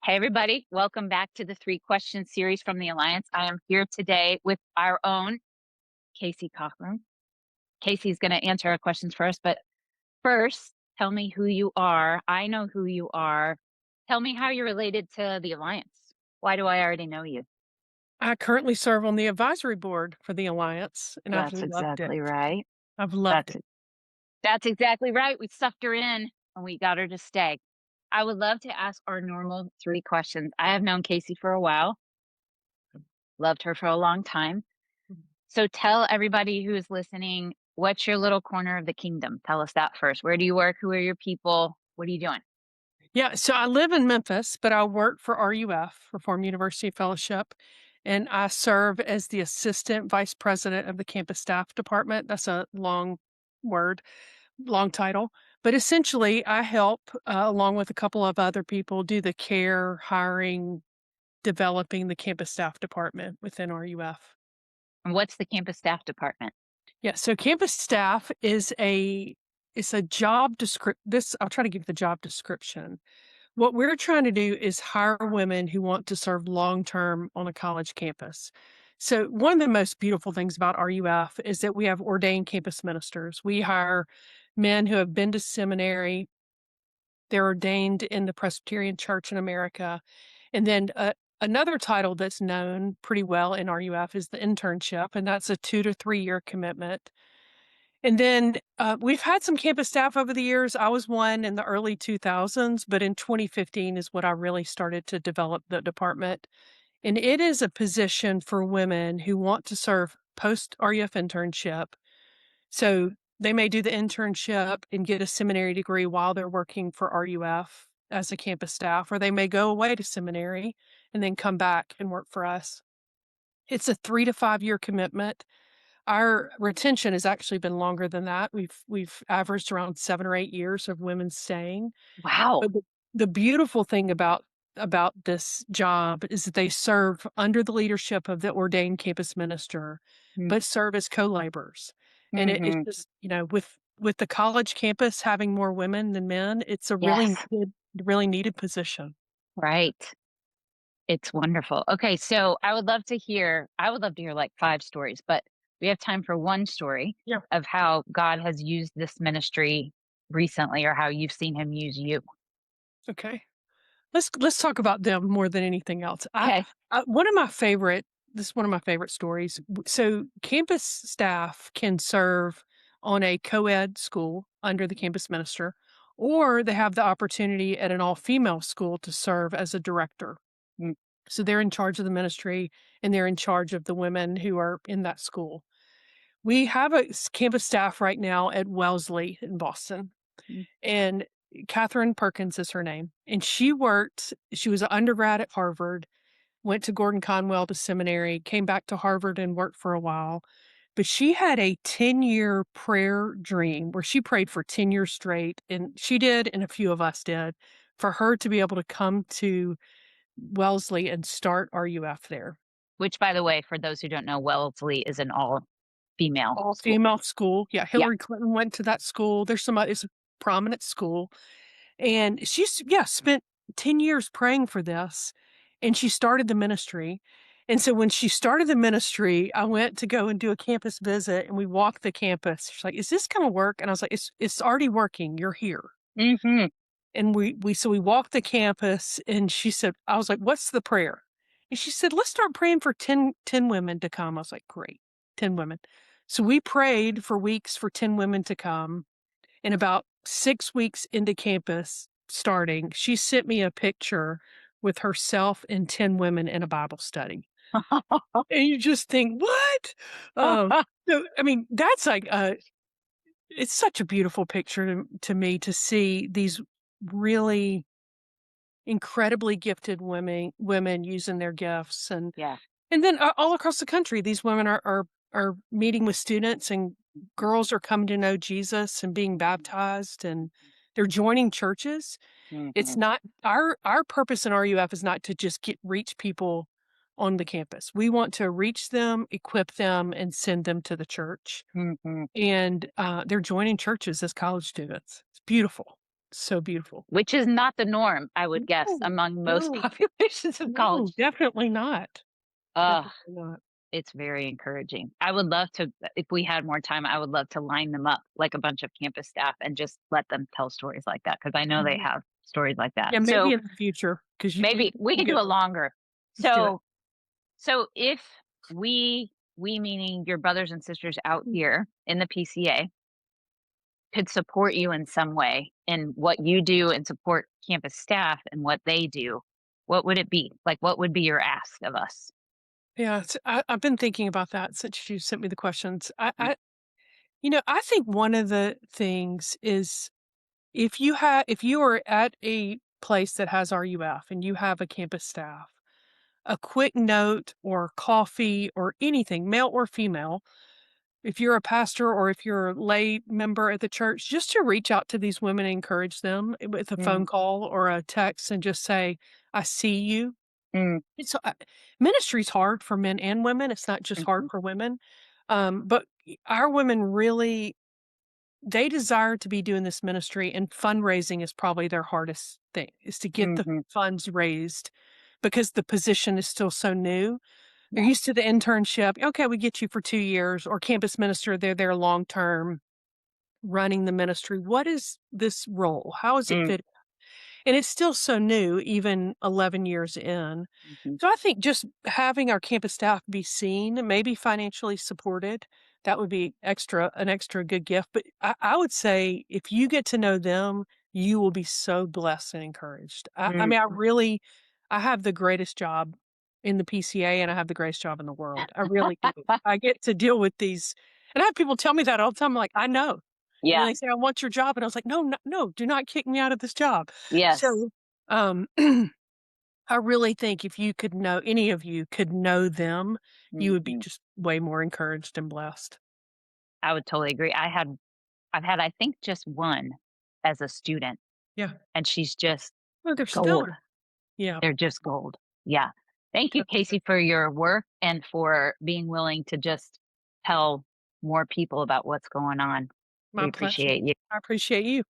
Hey, everybody. Welcome back to the Three Questions Series from the Alliance. I am here today with our own Casey Cockrum. Casey's going to answer our questions for us, but first, tell me who you are. I know who you are. Tell me how you're related to the Alliance. Why do I already know you? I currently serve on the advisory board for the Alliance, and I've That's loved it. exactly right. I've loved That's it. that's exactly right. We sucked her in and we got her to stay. I would love to ask our normal three questions. I have known Casey for a while, loved her for a long time. So tell everybody who is listening, what's your little corner of the kingdom? Tell us that first. Where do you work? Who are your people? What are you doing? Yeah, so I live in Memphis, but I work for RUF, Reformed University Fellowship, and I serve as the assistant vice president of the campus staff department. That's a long word, long title. But essentially, I help, along with a couple of other people, do the care, hiring, developing the campus staff department within RUF. And what's the campus staff department? Yeah, so campus staff is a job description. This I'll try to give the job description. What we're trying to do is hire women who want to serve long term on a college campus. So one of the most beautiful things about RUF is that we have ordained campus ministers. We hire men who have been to seminary. They're ordained in the Presbyterian Church in America. And then another title that's known pretty well in RUF is the internship, and that's a 2 to 3 year commitment. And then we've had some campus staff over the years. I was one in the early 2000s, but in 2015 is what I really started to develop the department. And it is a position for women who want to serve post RUF internship. So they may do the internship and get a seminary degree while they're working for RUF as a campus staff, or they may go away to seminary and then come back and work for us. It's a 3 to 5 year commitment. Our retention has actually been longer than that. We've averaged around 7 or 8 years of women staying. Wow. But the beautiful thing about this job is that they serve under the leadership of the ordained campus minister, but serve as co-laborers. And it's Mm-hmm. just, with the college campus having more women than men, it's a Yes. really needed position. Right. It's wonderful. Okay, so I would love to hear like five stories, but we have time for one story Yeah. of how God has used this ministry recently or how you've seen him use you. Okay. Let's talk about them more than anything else. Okay. One of my favorite this is one of my favorite stories. So campus staff can serve on a co-ed school under the campus minister, or they have the opportunity at an all-female school to serve as a director. Mm. So they're in charge of the ministry and they're in charge of the women who are in that school. We have a campus staff right now at Wellesley in Boston, Mm. and Catherine Perkins is her name, and she was an undergrad at Harvard, went to Gordon Conwell to seminary, came back to Harvard and worked for a while, but she had a 10-year prayer dream where she prayed for 10 years straight, and she did, and a few of us did, for her to be able to come to Wellesley and start RUF there. Which, by the way, for those who don't know, Wellesley is an all female All school. female school. Yeah, Yeah. Hillary Clinton went to that school. It's a prominent school. And she's yeah, spent 10 years praying for this, and she started the ministry. And so when she started the ministry, I went to go and do a campus visit, and we walked the campus. She's like, "Is this gonna work?" And I was like, "It's already working. You're here." Hmm. And we walked the campus, and she said I was like, "What's the prayer?" And she said, "Let's start praying for ten women to come." I was like, "Great, 10 women." So we prayed for weeks for 10 women to come. And about 6 weeks into campus starting, she sent me a picture with herself and 10 women in a Bible study. And you just think, "What?" So, I mean, that's like, it's such a beautiful picture to me to see these really incredibly gifted women using their gifts, Yeah. and then all across the country, these women are meeting with students, and girls are coming to know Jesus and being baptized, and they're joining churches. It's Hmm. not our purpose in RUF is not to just reach people on the campus. We want to reach them, equip them, and send them to the church. Hmm. And they're joining churches as college students. It's beautiful. So beautiful. which is not the norm, I would guess, No, among most no, populations of no, college. definitely not. Ugh, Definitely not. it's very encouraging. I would love to, if we had more time, I would love to line them up like a bunch of campus staff and just let them tell stories like that because I know they Mhm. have stories like that. Yeah, maybe So in the future, 'cause maybe we we'll could do get a more. longer. Let's do it. So if we meaning your brothers and sisters out Mm. here in the PCA could support you in some way in what you do and support campus staff and what they do, what would it be? Like, what would be your ask of us? Yeah, I've been thinking about that since you sent me the questions. Mm, I think one of the things is if you are at a place that has RUF and you have a campus staff, a quick note or coffee or anything, male or female, if you're a pastor or if you're a lay member at the church, just to reach out to these women and encourage them with a phone mm, call or a text and just say, I see you. mm, It's ministry's hard for men and women. It's not just hard mhm, for women. But our women really they desire to be doing this ministry, and fundraising is probably their hardest thing, is to get the mhm. funds raised because the position is still so new. They're Yeah. used to the internship. Okay, we get you for 2 years, or campus minister, they're there long term running the ministry. What is this role? How is it Mm, fit? And it's still so new, even 11 years in. mhm, So I think just having our campus staff be seen, maybe financially supported, that would be an extra good gift. But I would say if you get to know them, you will be so blessed and encouraged. I mm. mean, I have the greatest job in the PCA and I have the greatest job in the world. I really do. I get to deal with these, and I have people tell me that all the time. I'm like, I know. And then Yeah. they say, I want your job. And I was like, no, no, no, do not kick me out of this job. Yes. So, um, I really think if you could know any of you could know them, you would be Mhm. just way more encouraged and blessed. I would totally agree. I've had, I think, just one as a student, Yeah. and she's just Well, they're gold. stellar. Yeah. They're just gold. Yeah. Thank you, That's Casey, for your work and for being willing to just tell more people about what's going on. We my pleasure. appreciate you. I appreciate you.